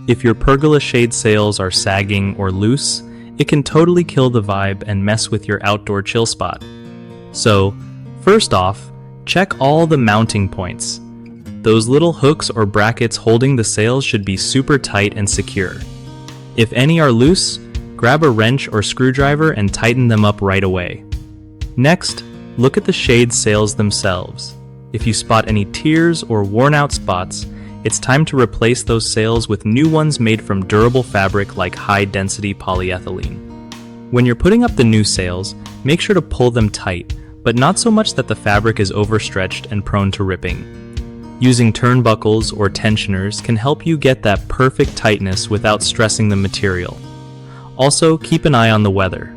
If your pergola shade sails are sagging or loose, it can totally kill the vibe and mess with your outdoor chill spot. So, first off, check all the mounting points. Those little hooks or brackets holding the sails should be super tight and secure. If any are loose, grab a wrench or screwdriver and tighten them up right away. Next, look at the shade sails themselves. If you spot any tears or worn-out spots, it's time to replace those sails with new ones made from durable fabric like high-density polyethylene. When you're putting up the new sails, make sure to pull them tight, but not so much that the fabric is overstretched and prone to ripping. Using turnbuckles or tensioners can help you get that perfect tightness without stressing the material. Also, keep an eye on the weather.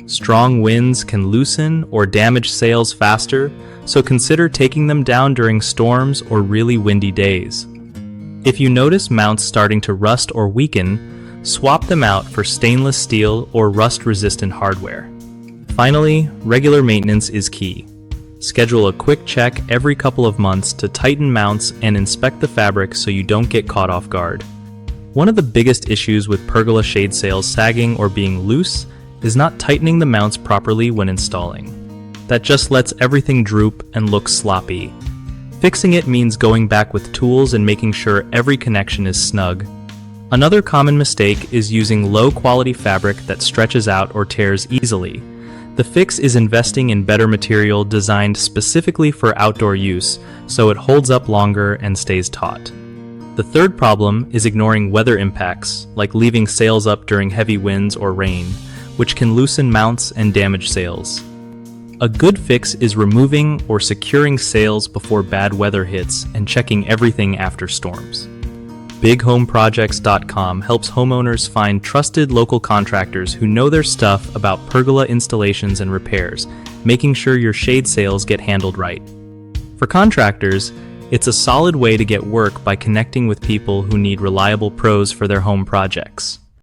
Strong winds can loosen or damage sails faster, so consider taking them down during storms or really windy days. If you notice mounts starting to rust or weaken, swap them out for stainless steel or rust-resistant hardware. Finally, regular maintenance is key. Schedule a quick check every couple of months to tighten mounts and inspect the fabric so you don't get caught off guard. One of the biggest issues with pergola shade sails sagging or being loose is not tightening the mounts properly when installing. That just lets everything droop and look sloppy. Fixing it means going back with tools and making sure every connection is snug. Another common mistake is using low-quality fabric that stretches out or tears easily. The fix is investing in better material designed specifically for outdoor use, so it holds up longer and stays taut. The third problem is ignoring weather impacts, like leaving sails up during heavy winds or rain, which can loosen mounts and damage sails. A good fix is removing or securing sails before bad weather hits and checking everything after storms. BigHomeProjects.com helps homeowners find trusted local contractors who know their stuff about pergola installations and repairs, making sure your shade sails get handled right. For contractors, it's a solid way to get work by connecting with people who need reliable pros for their home projects.